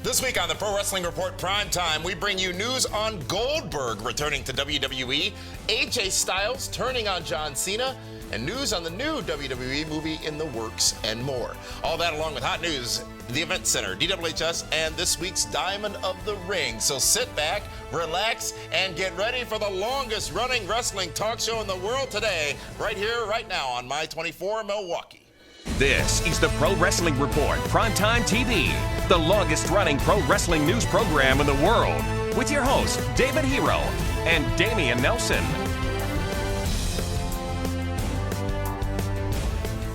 This week on the Pro Wrestling Report Primetime, we bring you news on Goldberg returning to WWE, AJ Styles turning on John Cena, and news on the new WWE movie in the works, and more. All that along with hot news, the Event Center, DWHS, and this week's Diamond of the Ring. So sit back, relax, and get ready for the longest running wrestling talk show in the world today, right here, right now on My 24 Milwaukee. This is the Pro Wrestling Report Primetime TV, the longest-running pro wrestling news program in the world, with your hosts, David Hero and Damian Nelson.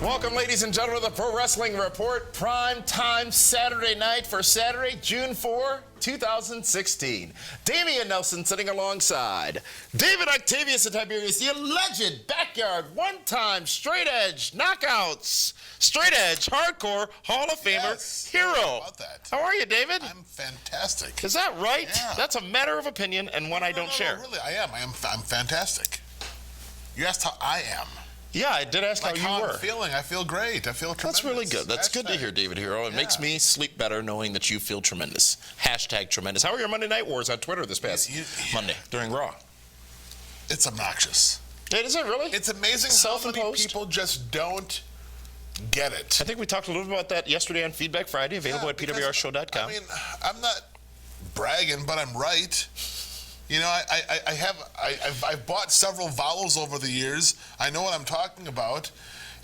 Welcome, ladies and gentlemen, to the Pro Wrestling Report Primetime Saturday night for Saturday, June 4, 2016. Damian Nelson sitting alongside David Octavius and Tiberius, the alleged backyard one-time straight edge knockouts, straight edge hardcore Hall of Famer Hero. How about that? How are you, David? I'm fantastic. Is that right? Yeah. That's a matter of opinion and one I don't share. No, really, I am. I'm fantastic. You asked how I am. Yeah, I did ask Like how you were. I'm feeling. I feel great. I feel tremendous. That's really good. That's good to hear, David Hero. It makes me sleep better knowing that you feel tremendous. Hashtag tremendous. How were your Monday Night Wars on Twitter this past Monday during Raw? It's obnoxious. Is it really? It's amazing how many people just don't get it. I think we talked a little bit about that yesterday on Feedback Friday, available at PWRshow.com. I mean, I'm not bragging, but I'm right. You know, I've bought several vowels over the years. I know what I'm talking about,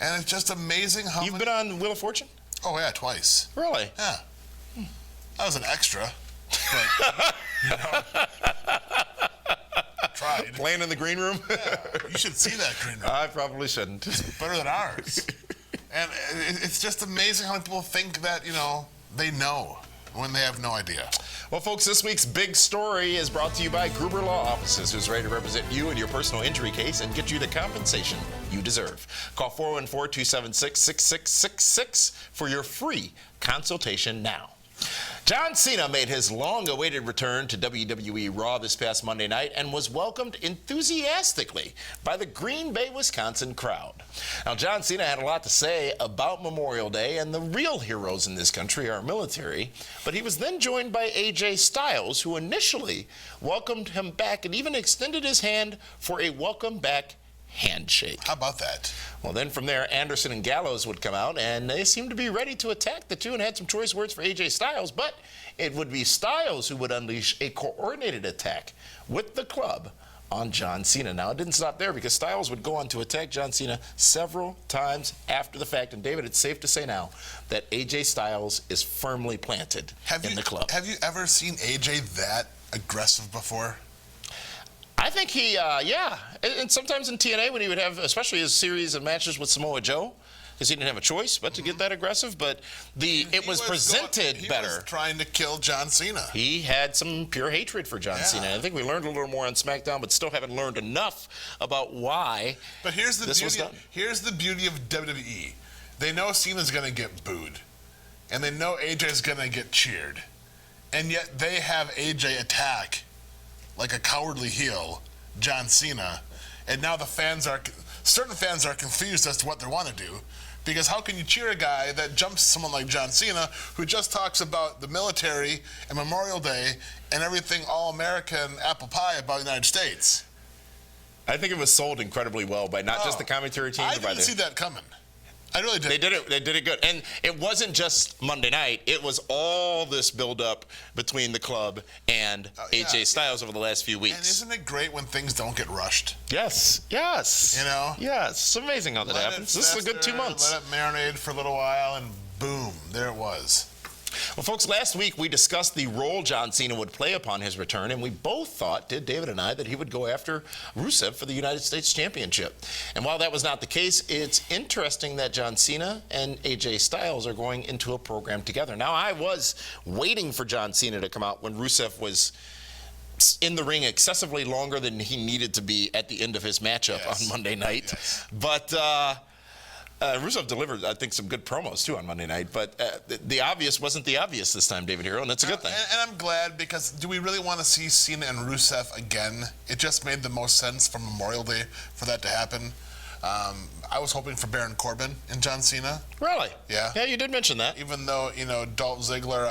and it's just amazing how You've been on Wheel of Fortune? Oh yeah, twice. Really? Yeah. I was an extra, but you know, tried. Playing in the green room? Yeah, you should see that green room. I probably shouldn't. It's better than ours. And it's just amazing how many people think that, you know, they know when they have no idea. Well, folks, this week's big story is brought to you by Gruber Law Offices, who's ready to represent you in your personal injury case and get you the compensation you deserve. Call 414-276-6666 for your free consultation now. John Cena made his long-awaited return to WWE Raw this past Monday night and was welcomed enthusiastically by the Green Bay, Wisconsin crowd. Now, John Cena had a lot to say about Memorial Day, and the real heroes in this country are military, but he was then joined by AJ Styles, who initially welcomed him back and even extended his hand for a welcome back handshake. How about that? Well, then from there, Anderson and Gallows would come out, and they seemed to be ready to attack the two and had some choice words for AJ Styles, but it would be Styles who would unleash a coordinated attack with the club on John Cena. Now, it didn't stop there because Styles would go on to attack John Cena several times after the fact. And, David, it's safe to say now that AJ Styles is firmly planted in the club. Have you ever seen AJ that aggressive before? I think he, yeah. And sometimes in TNA when he would have, especially his series of matches with Samoa Joe, because he didn't have a choice but to get that aggressive, but it was presented better. He was trying to kill John Cena. He had some pure hatred for John Cena. I think we learned a little more on SmackDown, but still haven't learned enough about why this was done. Here's the beauty of WWE. They know Cena's going to get booed, and they know AJ's going to get cheered, and yet they have AJ attack like a cowardly heel, John Cena, and now certain fans are confused as to what they want to do, because how can you cheer a guy that jumps someone like John Cena, who just talks about the military and Memorial Day and everything all-American apple pie about the United States? I think it was sold incredibly well by not just the commentary team, but by didn't see that coming. I really did. They did it good. And it wasn't just Monday night. It was all this build-up between the club and AJ Styles over the last few weeks. And isn't it great when things don't get rushed? Yes. Yes. You know? Yes. It's amazing how that happens. This is a good 2 months. Let it marinate for a little while, and boom, there it was. Well, folks, last week we discussed the role John Cena would play upon his return, and we both thought, David and I, that he would go after Rusev for the United States Championship. And while that was not the case, it's interesting that John Cena and AJ Styles are going into a program together. Now, I was waiting for John Cena to come out when Rusev was in the ring excessively longer than he needed to be at the end of his matchup on Monday night. Yes. But Rusev delivered, I think, some good promos, too, on Monday night. But the obvious wasn't the obvious this time, David Hero, and that's a good thing. And I'm glad, because do we really want to see Cena and Rusev again? It just made the most sense for Memorial Day for that to happen. I was hoping for Baron Corbin and John Cena. Really? Yeah. Yeah, you did mention that. Even though, Dolph Ziggler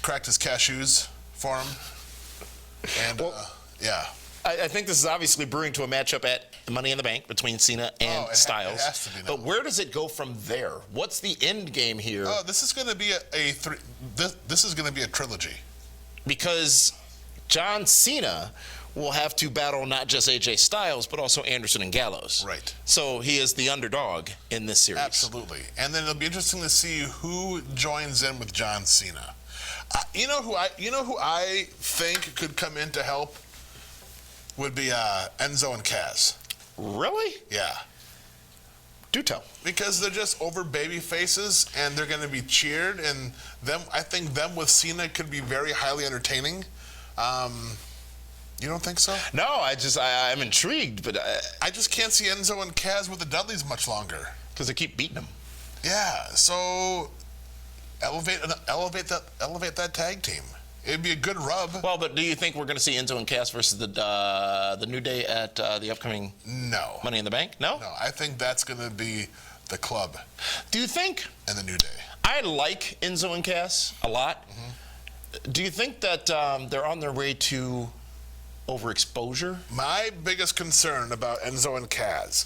cracked his cashews for him. And, yeah. I think this is obviously brewing to a matchup at Money in the Bank between Cena and Styles. It has to be. But where does it go from there? What's the end game here? Oh, this is going to be this is going to be a trilogy. Because John Cena will have to battle not just AJ Styles, but also Anderson and Gallows. Right. So he is the underdog in this series. Absolutely. And then it'll be interesting to see who joins in with John Cena. You know who I think could come in to help would be Enzo and Kaz. Really? Yeah. Do tell. Because they're just over baby faces and they're going to be cheered, and I think them with Cena could be very highly entertaining. You don't think so? No, I'm intrigued, but I just can't see Enzo and Kaz with the Dudleys much longer. Because they keep beating them. Yeah, so elevate that tag team. It'd be a good rub. Well, but do you think we're going to see Enzo and Cass versus the New Day at the upcoming Money in the Bank? No? No, I think that's going to be the Club. Do you think? And the New Day. I like Enzo and Cass a lot. Mm-hmm. Do you think that they're on their way to overexposure? My biggest concern about Enzo and Kaz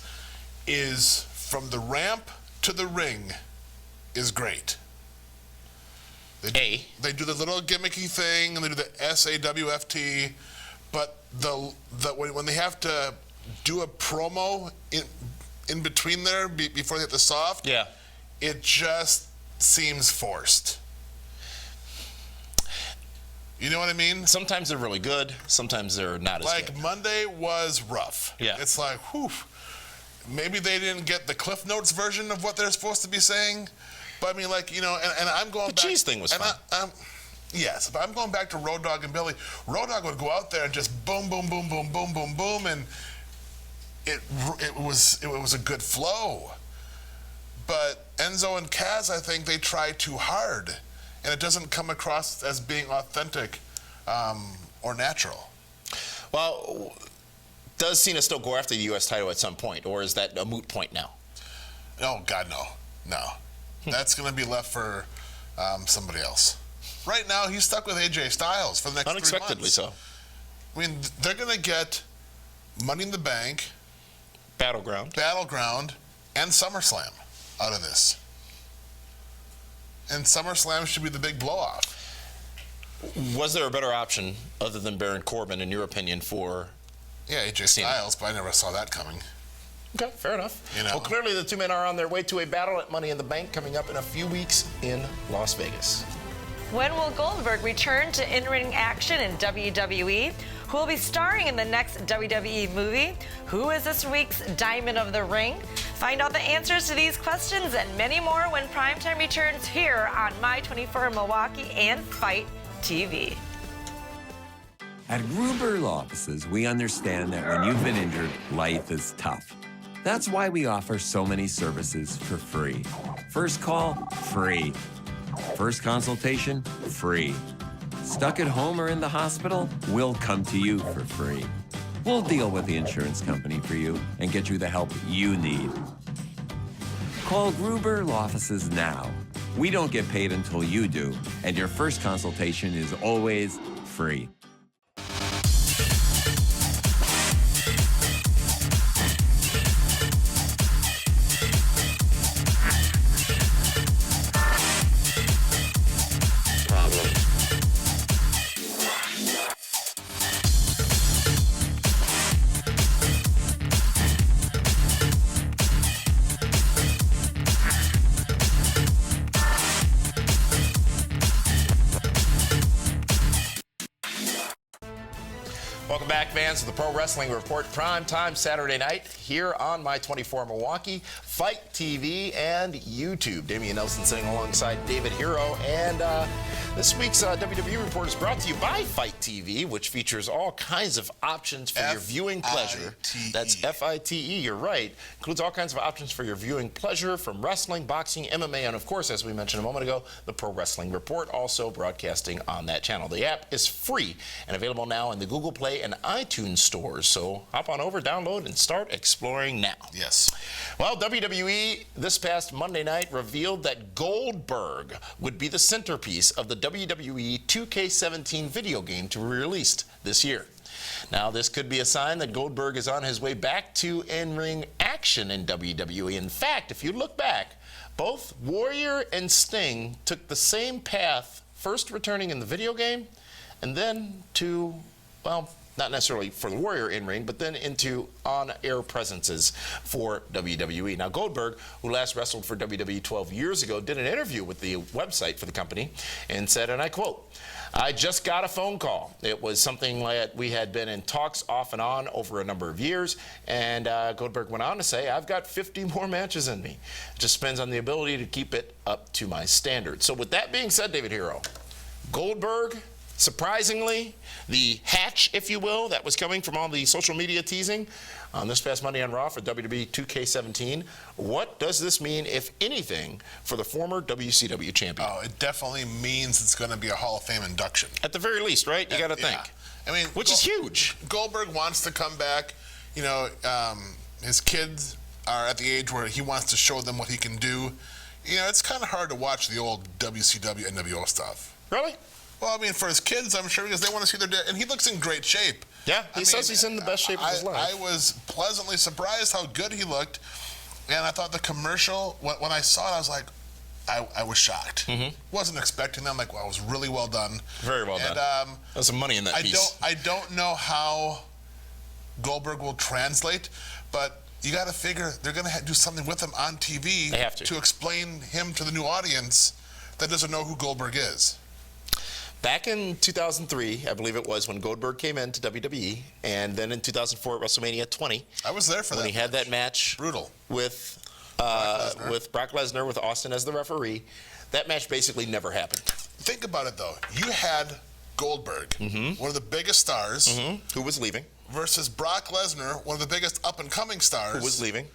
is from the ramp to the ring is great. They do the little gimmicky thing and they do the SAWFT, but when they have to do a promo in between there before they hit the soft, it just seems forced. You know what I mean? Sometimes they're really good. Sometimes they're not as good. Like Monday was rough. Yeah. It's like, whew. Maybe they didn't get the Cliff Notes version of what they're supposed to be saying. But I mean, like, you know, and I'm going back. The cheese thing was fun. Yes, but I'm going back to Road Dogg and Billy. Road Dogg would go out there and just boom, boom, boom, boom, boom, boom, boom, and it was a good flow. But Enzo and Kaz, I think they try too hard, and it doesn't come across as being authentic or natural. Well, does Cena still go after the U.S. title at some point, or is that a moot point now? Oh, God, no. That's going to be left for somebody else. Right now, he's stuck with AJ Styles for the next 3 months. Unexpectedly so. I mean, they're going to get Money in the Bank, Battleground, and SummerSlam out of this. And SummerSlam should be the big blow-off. Was there a better option other than Baron Corbin, in your opinion, for AJ Styles, but I never saw that coming. Okay, fair enough. You know. Well, clearly the two men are on their way to a battle at Money in the Bank coming up in a few weeks in Las Vegas. When will Goldberg return to in-ring action in WWE? Who will be starring in the next WWE movie? Who is this week's Diamond of the Ring? Find out the answers to these questions and many more when PrimeTime returns here on My24 Milwaukee and Fight TV. At Gruber Law Offices, we understand that when you've been injured, life is tough. That's why we offer so many services for free. First call, free. First consultation, free. Stuck at home or in the hospital? We'll come to you for free. We'll deal with the insurance company for you and get you the help you need. Call Gruber Law Offices now. We don't get paid until you do, and your first consultation is always free. Welcome back, fans, to the Pro Wrestling Report, primetime Saturday night here on My24 Milwaukee, Fight TV, and YouTube. Damian Nelson sitting alongside David Hero, and this week's WWE Report is brought to you by Fight TV, which features all kinds of options for your viewing pleasure. That's F-I-T-E, you're right. Includes all kinds of options for your viewing pleasure, from wrestling, boxing, MMA, and of course, as we mentioned a moment ago, the Pro Wrestling Report, also broadcasting on that channel. The app is free and available now in the Google Play and iTunes stores, so hop on over, download, and start exploring now. Yes. Well, WWE this past Monday night revealed that Goldberg would be the centerpiece of the WWE 2K17 video game to be released this year. Now, this could be a sign that Goldberg is on his way back to in-ring action in WWE. In fact, if you look back, both Warrior and Sting took the same path, first returning in the video game, and then to, well, not necessarily for the Warrior in-ring, but then into on-air presences for WWE. Now, Goldberg, who last wrestled for WWE 12 years ago, did an interview with the website for the company and said, and I quote, "I just got a phone call. It was something that we had been in talks off and on over a number of years." And Goldberg went on to say, "I've got 50 more matches in me. It just depends on the ability to keep it up to my standards." So with that being said, David Hero, Goldberg, surprisingly, the hatch, if you will, that was coming from all the social media teasing on this past Monday on Raw for WWE 2K17. What does this mean, if anything, for the former WCW champion? Oh, it definitely means it's going to be a Hall of Fame induction. At the very least, right? You got to think. I mean, which is huge. Goldberg wants to come back. You know, his kids are at the age where he wants to show them what he can do. You know, it's kind of hard to watch the old WCW NWO stuff. Really? Well, I mean, for his kids, I'm sure, because they want to see their dad. And he looks in great shape. Yeah, he says he's in the best shape of his life. I was pleasantly surprised how good he looked. And I thought the commercial, when I saw it, I was like, I was shocked. Wasn't expecting that. I'm like, wow, it was really well done. Very well done. There's some money in that piece. I don't know how Goldberg will translate, but you got to figure they're going to do something with him on TV. They have to explain him to the new audience that doesn't know who Goldberg is. Back in 2003, I believe it was, when Goldberg came into WWE, and then in 2004 at WrestleMania 20. I was there for that. When he had that match. Brutal. With Brock Lesnar, with Austin as the referee. That match basically never happened. Think about it, though. You had Goldberg, one of the biggest stars. Who was leaving. Versus Brock Lesnar, one of the biggest up-and-coming stars. Who was leaving.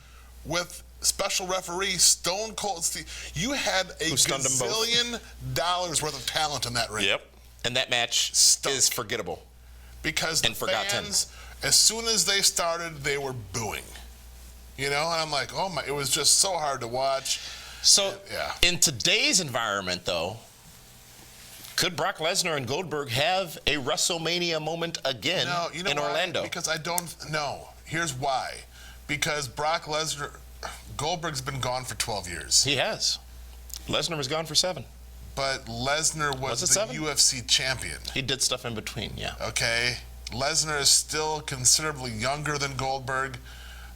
With special referee Stone Cold Steve. You had a gazillion dollars worth of talent in that ring. Yep. And that match is forgettable. Because the fans, as soon as they started, they were booing. You know, and I'm like, oh my, it was just so hard to watch. So, in today's environment, though, could Brock Lesnar and Goldberg have a WrestleMania moment again in Orlando? Because I don't know. Here's why. Because Goldberg's been gone for 12 years. He has. Lesnar was gone for 7. But Lesnar was the 7? UFC champion. He did stuff in between, yeah. Okay. Lesnar is still considerably younger than Goldberg.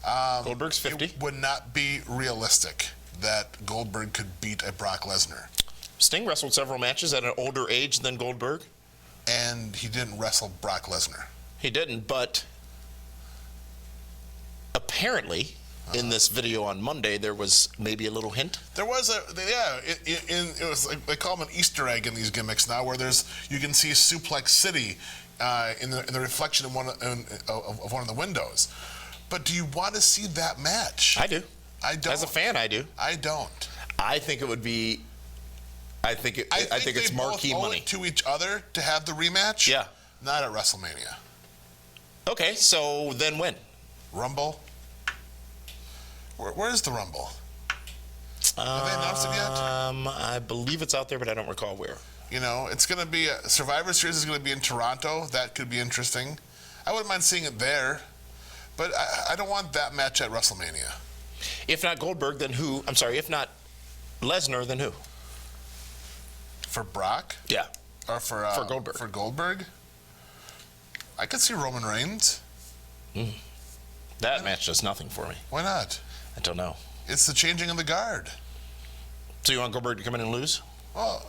Goldberg's 50. It would not be realistic that Goldberg could beat a Brock Lesnar. Sting wrestled several matches at an older age than Goldberg. And he didn't wrestle Brock Lesnar. He didn't, but apparently, in this video on Monday, there was maybe a little hint. There was it was like, they call them an Easter egg in these gimmicks now, where you can see Suplex City in the reflection of one of the windows. But do you want to see that match? I do. I don't. As a fan, I do. I don't. I think it would be. I think it's marquee money. They both owe it to each other to have the rematch. Yeah. Not at WrestleMania. Okay, so then when? Rumble. Where's the Rumble? Have they announced it yet? I believe it's out there, but I don't recall where. You know, it's going to be Survivor Series is going to be in Toronto. That could be interesting. I wouldn't mind seeing it there, but I don't want that match at WrestleMania. If not Goldberg, then who? I'm sorry, if not Lesnar, then who? For Brock? Yeah. Or for Goldberg? For Goldberg? I could see Roman Reigns. That match does nothing for me. Why not? I don't know. It's the changing of the guard. So you want Goldberg to come in and lose? Well,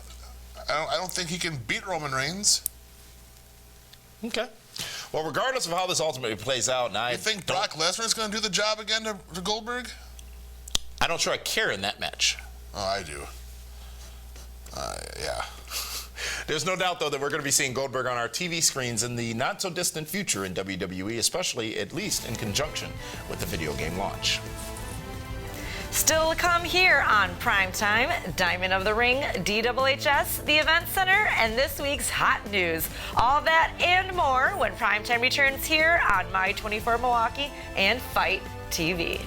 I don't think he can beat Roman Reigns. Okay. Well, regardless of how this ultimately plays out, and you think Brock Lesnar is going to do the job again to Goldberg? I'm not sure I care in that match. Oh, I do. Yeah. There's no doubt, though, that we're going to be seeing Goldberg on our TV screens in the not-so-distant future in WWE, especially, at least, in conjunction with the video game launch. Still to come here on PrimeTime, Diamond of the Ring, DWHS, the Event Center, and this week's hot news. All that and more when PrimeTime returns here on My24 Milwaukee and Fight TV.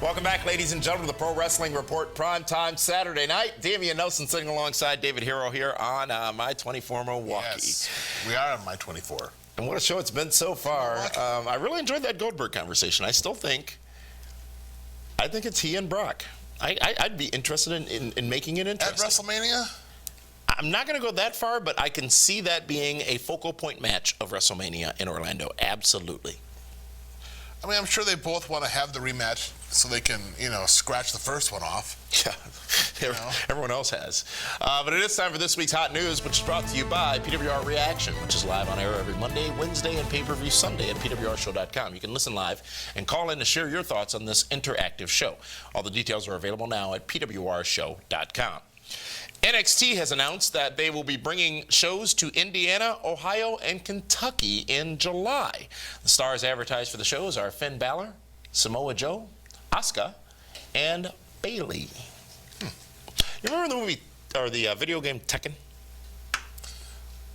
Welcome back, ladies and gentlemen, to the Pro Wrestling Report Primetime Saturday night. Damian Nelson sitting alongside David Hero here on My 24 Milwaukee. Yes, we are on My 24. And what a show it's been so far. I really enjoyed that Goldberg conversation. I think it's he and Brock. I'd be interested in making it interesting. At WrestleMania? I'm not going to go that far, but I can see that being a focal point match of WrestleMania in Orlando. Absolutely. I mean, I'm sure they both want to have the rematch so they can, scratch the first one off. Yeah, everyone else has. But it is time for this week's Hot News, which is brought to you by PWR Reaction, which is live on air every Monday, Wednesday, and pay-per-view Sunday at PWRshow.com. You can listen live and call in to share your thoughts on this interactive show. All the details are available now at PWRshow.com. NXT has announced that they will be bringing shows to Indiana, Ohio, and Kentucky in July. The stars advertised for the shows are Finn Balor, Samoa Joe, Asuka, and Bayley. You remember the movie or the video game Tekken?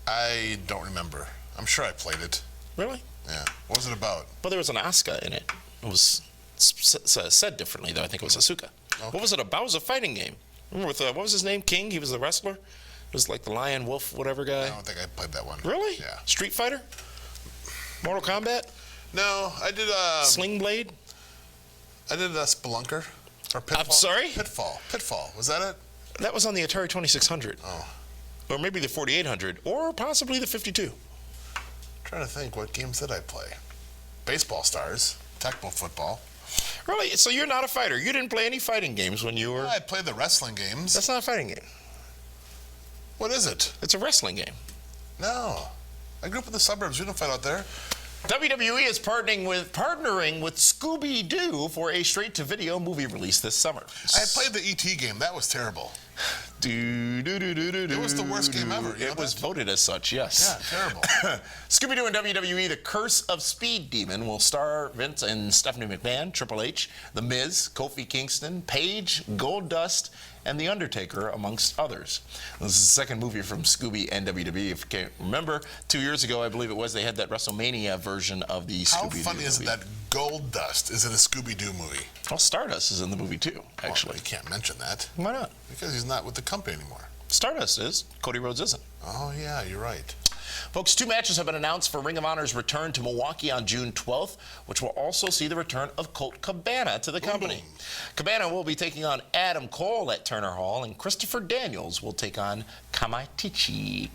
I don't remember. I'm sure I played it. Really? Yeah. What was it about? Well, there was an Asuka in it. It was said differently, though. I think it was Asuka. Okay. What was it about? It was a fighting game. Remember with, what was his name? King? He was the wrestler? It was like the lion, wolf, whatever guy. I don't think I played that one. Really? Yeah. Street Fighter? Mortal Kombat? No, I did Sling Blade? I did Spelunker. Or Pitfall. I'm sorry? Pitfall. Was that it? That was on the Atari 2600. Oh. Or maybe the 4800. Or possibly the 52. I'm trying to think, what games did I play? Baseball Stars. Tecmo Football. Really? So you're not a fighter? You didn't play any fighting games when you were... I played the wrestling games. That's not a fighting game. What is it? It's a wrestling game. No. I grew up in the suburbs. We don't fight out there. WWE is partnering with Scooby-Doo for a straight-to-video movie release this summer. I played the E.T. game. That was terrible. It was the worst game ever. It was voted as such, yes. Yeah, terrible. Scooby-Doo and WWE, The Curse of Speed Demon, will star Vince and Stephanie McMahon, Triple H, The Miz, Kofi Kingston, Paige, Goldust, and The Undertaker, amongst others. This is the second movie from Scooby and WWE. If you can't remember, 2 years ago, I believe it was, they had that WrestleMania version of the Scooby-Doo movie. How funny is it that Goldust is in a Scooby-Doo movie? Well, Stardust is in the movie, too, actually. Oh, you can't mention that. Why not? Because he's not with the company anymore. Stardust is. Cody Rhodes isn't. Oh, yeah, you're right. Folks, 2 matches have been announced for Ring of Honor's return to Milwaukee on June 12th, which will also see the return of Colt Cabana to the company. Cabana will be taking on Adam Cole at Turner Hall, and Christopher Daniels will take on Kamaitachi.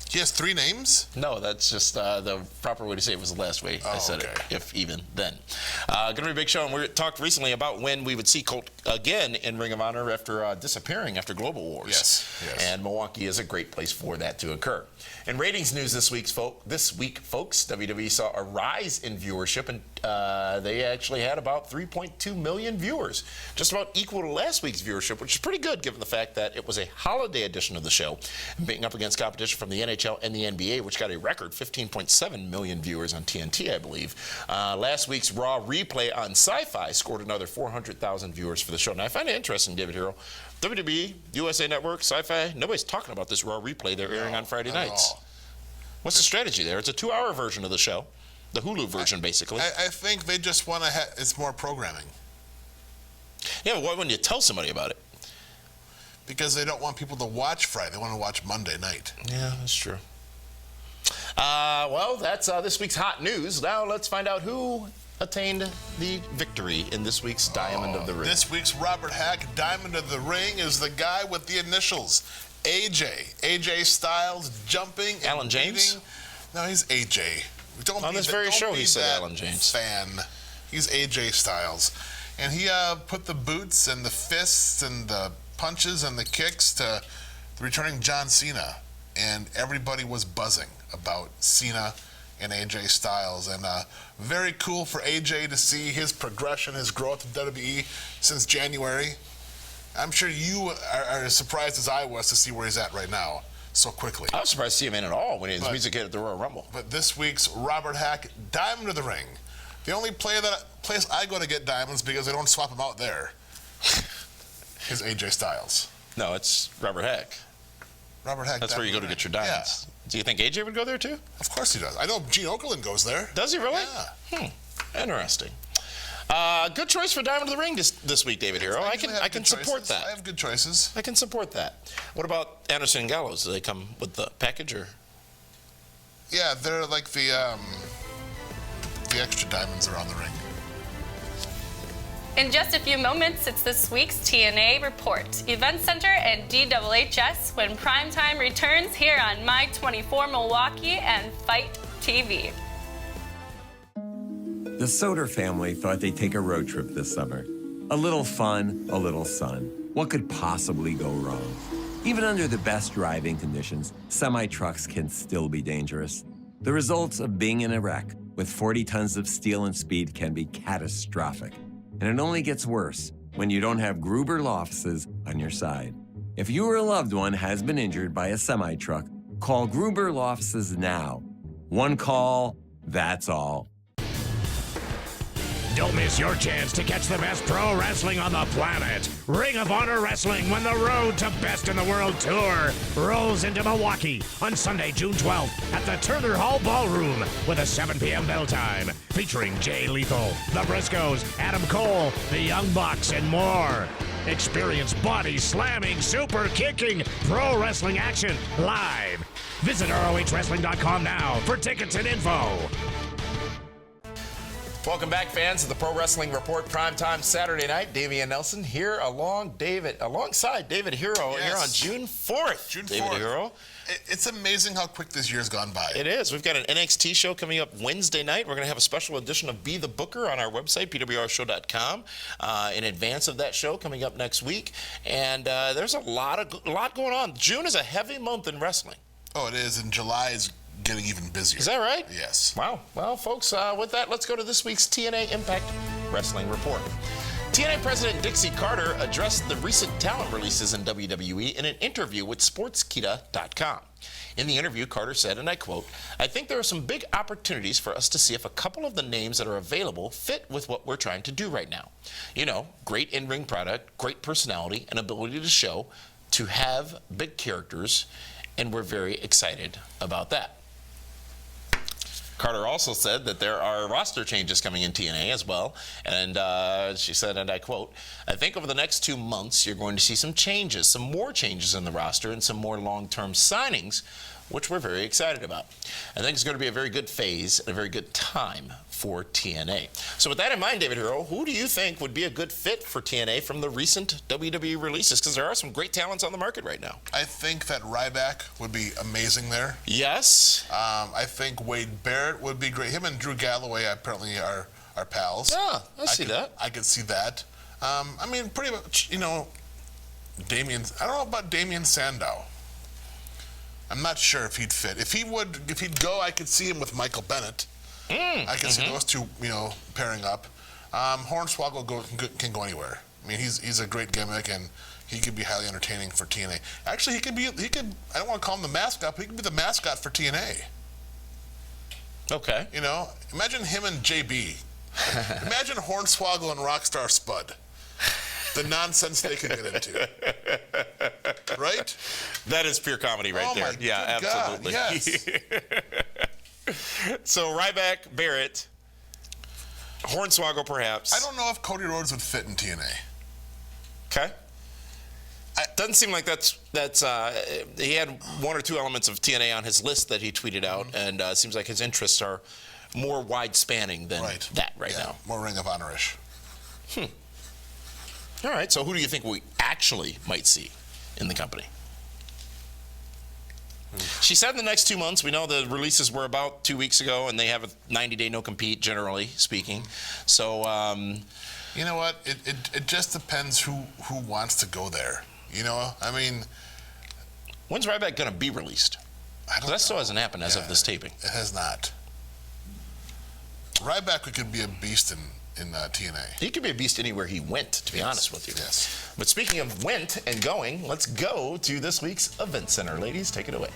He has 3 names? No, that's just the proper way to say it was the last way I said it, if even then. Going to be a big show, and we talked recently about when we would see Colt again in Ring of Honor after disappearing after Global Wars. Yes. And Milwaukee is a great place for that to occur. In ratings news this week, folks, WWE saw a rise in viewership, and they actually had about 3.2 million viewers, just about equal to last week's viewership, which is pretty good given the fact that it was a holiday edition of the show, beating up against competition from the NHL and the NBA, which got a record 15.7 million viewers on TNT, I believe. Last week's Raw replay on Sci-Fi scored another 400,000 viewers for the show. Now, I find it interesting, David Hero. WWE, USA Network, Sci-Fi, nobody's talking about this Raw replay they're airing on Friday nights. What's the strategy there? It's a 2-hour version of the show, the Hulu version, basically. I think they just want to it's more programming. Yeah, but why wouldn't you tell somebody about it? Because they don't want people to watch Friday. They want to watch Monday night. Yeah, that's true. Well, that's this week's hot news. Now let's find out who attained the victory in this week's Diamond of the Ring. This week's Robert Hack Diamond of the Ring is the guy with the initials. AJ. AJ Styles jumping and Alan James? beating. No, he's AJ. On this very show, he said Alan James. Fan. He's AJ Styles. And he put the boots and the fists and the punches and the kicks to the returning John Cena. And everybody was buzzing about Cena and AJ Styles. And very cool for AJ to see his progression, his growth in WWE since January. I'm sure you are as surprised as I was to see where he's at right now so quickly. I was surprised to see him in at all when his music hit at the Royal Rumble. But this week's Robert Hack Diamond of the Ring. The only place I go to get diamonds because they don't swap them out there is AJ Styles. No, it's Robert Hack. Robert Hack. That's where you go to get your diamonds. Yeah. Do you think AJ would go there too? Of course he does. I know Gene Okerlund goes there. Does he really? Yeah. Interesting. Good choice for Diamond of the Ring this week, David Hero. I can support that. I have good choices. I can support that. What about Anderson and Gallows? Do they come with the package or? Yeah, they're like the extra diamonds around the ring. In just a few moments, it's this week's TNA Report, Event Center and DWHS when PrimeTime returns here on My 24 Milwaukee and Fight TV. The Soder family thought they'd take a road trip this summer. A little fun, a little sun. What could possibly go wrong? Even under the best driving conditions, semi-trucks can still be dangerous. The results of being in a wreck with 40 tons of steel and speed can be catastrophic. And it only gets worse when you don't have Gruber Law Offices on your side. If you or a loved one has been injured by a semi-truck, call Gruber Law Offices now. One call, that's all. Don't miss your chance to catch the best pro wrestling on the planet. Ring of Honor Wrestling when the Road to Best in the World Tour rolls into Milwaukee on Sunday, June 12th at the Turner Hall Ballroom with a 7 p.m. bell time. Featuring Jay Lethal, the Briscoes, Adam Cole, the Young Bucks, and more. Experience body slamming, super kicking, pro wrestling action live. Visit ROHWrestling.com now for tickets and info. Welcome back, fans, to the Pro Wrestling Report Primetime Saturday night. Damian Nelson here alongside David Hero here on June 4th. David Hero. It's amazing how quick this year's gone by. It is. We've got an NXT show coming up Wednesday night. We're going to have a special edition of Be the Booker on our website, PWRshow.com, in advance of that show coming up next week. And there's a lot going on. June is a heavy month in wrestling. Oh, it is. And July is getting even busier. Is that right? Yes. Wow. Well, folks, with that, let's go to this week's TNA Impact Wrestling Report. TNA President Dixie Carter addressed the recent talent releases in WWE in an interview with Sportskeeda.com. In the interview, Carter said, and I quote, "I think there are some big opportunities for us to see if a couple of the names that are available fit with what we're trying to do right now. You know, great in-ring product, great personality, and ability to show, to have big characters, and we're very excited about that." Carter also said that there are roster changes coming in TNA as well, and she said, and I quote, "I think over the next 2 months you're going to see some changes, some more changes in the roster and some more long-term signings, which we're very excited about. I think it's going to be a very good phase and a very good time for TNA." So with that in mind, David Hero, who do you think would be a good fit for TNA from the recent WWE releases? Because there are some great talents on the market right now. I think that Ryback would be amazing there. Yes. I think Wade Barrett would be great. Him and Drew Galloway apparently are pals. Yeah, I see that. I could see that. I mean, pretty much, you know, I don't know about Damien Sandow. I'm not sure if he'd fit. If he'd go, I could see him with Michael Bennett. I can see those two, you know, pairing up. Hornswoggle can go anywhere. I mean, he's a great gimmick, and he could be highly entertaining for TNA. Actually, he could. I don't want to call him the mascot, but he could be the mascot for TNA. Okay. You know, imagine him and JB. Imagine Hornswoggle and Rockstar Spud. The nonsense they could get into. Right? That is pure comedy right there. Yeah, absolutely. God, yes. So Ryback, Barrett, Hornswoggle perhaps. I don't know if Cody Rhodes would fit in TNA. Okay. Doesn't seem like that's he had one or two elements of TNA on his list that he tweeted out, and it seems like his interests are more wide-spanning than that right now. More Ring of Honor-ish. All right, so who do you think we actually might see in the company? She said in the next 2 months. We know the releases were about 2 weeks ago, and they have a 90-day no-compete, generally speaking. So, you know what? It just depends who wants to go there. You know, I mean, when's Ryback going to be released? That still hasn't happened as of this taping. It has not. Ryback could be a beast in TNA. He could be a beast anywhere he went, to be honest with you. Yes. But speaking of went and going, let's go to this week's Event Center. Ladies, take it away.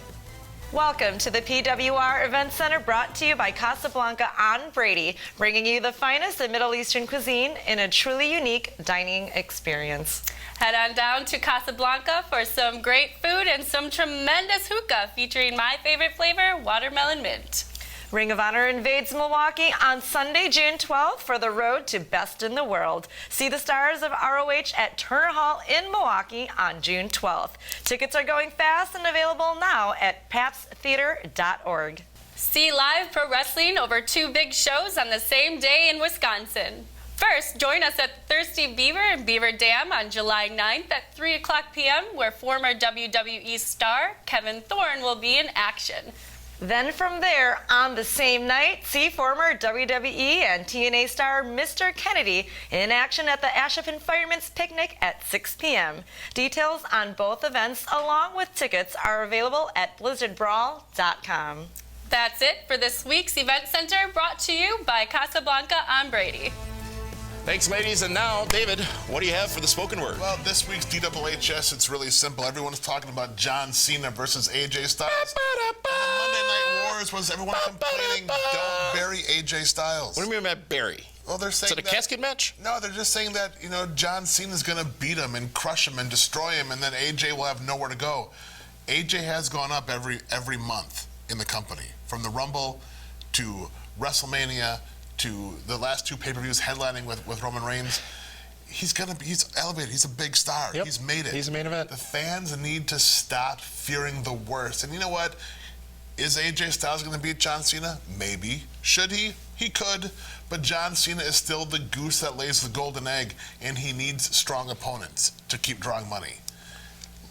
Welcome to the PWR Event Center, brought to you by Casablanca on Brady, bringing you the finest in Middle Eastern cuisine in a truly unique dining experience. Head on down to Casablanca for some great food and some tremendous hookah featuring my favorite flavor, watermelon mint. Ring of Honor invades Milwaukee on Sunday, June 12th for the road to Best in the World. See the stars of ROH at Turner Hall in Milwaukee on June 12th. Tickets are going fast and available now at papstheater.org. See live pro wrestling over 2 big shows on the same day in Wisconsin. First, join us at Thirsty Beaver in Beaver Dam on July 9th at 3 o'clock p.m., where former WWE star Kevin Thorne will be in action. Then from there, on the same night, see former WWE and TNA star Mr. Kennedy in action at the Ashafen Fireman's Picnic at 6 p.m. Details on both events, along with tickets, are available at blizzardbrawl.com. That's it for this week's Event Center, brought to you by Casablanca on Brady. Thanks, ladies. And now, David, what do you have for the spoken word? Well, this week's DWHS, it's really simple. Everyone's talking about John Cena versus AJ Styles. Monday Night Wars was everyone complaining, don't bury AJ Styles. What do you mean by bury? Well, they're saying Is it a casket match? No, they're just saying that, John Cena's going to beat him and crush him and destroy him, and then AJ will have nowhere to go. AJ has gone up every month in the company, from the Rumble to WrestleMania to the last 2 pay-per-views headlining with Roman Reigns. He's elevated. He's a big star. Yep. He's made it. He's the main event. The fans need to stop fearing the worst. And you know what? Is AJ Styles going to beat John Cena? Maybe. Should he? He could. But John Cena is still the goose that lays the golden egg, and he needs strong opponents to keep drawing money.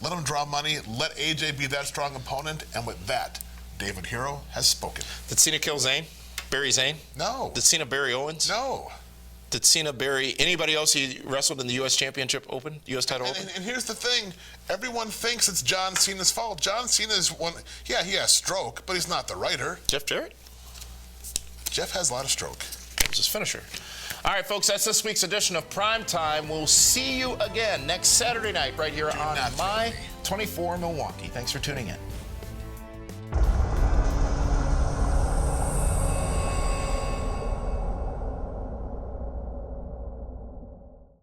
Let him draw money. Let AJ be that strong opponent. And with that, David Hero has spoken. Did Cena kill Zayn? Bury Zayn? No. Did Cena bury Owens? No. Did Cena bury anybody else he wrestled in the U.S. Championship Open, U.S. title Open? And here's the thing. Everyone thinks it's John Cena's fault. John Cena's one. Yeah, he has stroke, but he's not the writer. Jeff Jarrett? Jeff has a lot of stroke. That was his finisher. All right, folks, that's this week's edition of Primetime. We'll see you again next Saturday night right here on My 24 Milwaukee. Thanks for tuning in.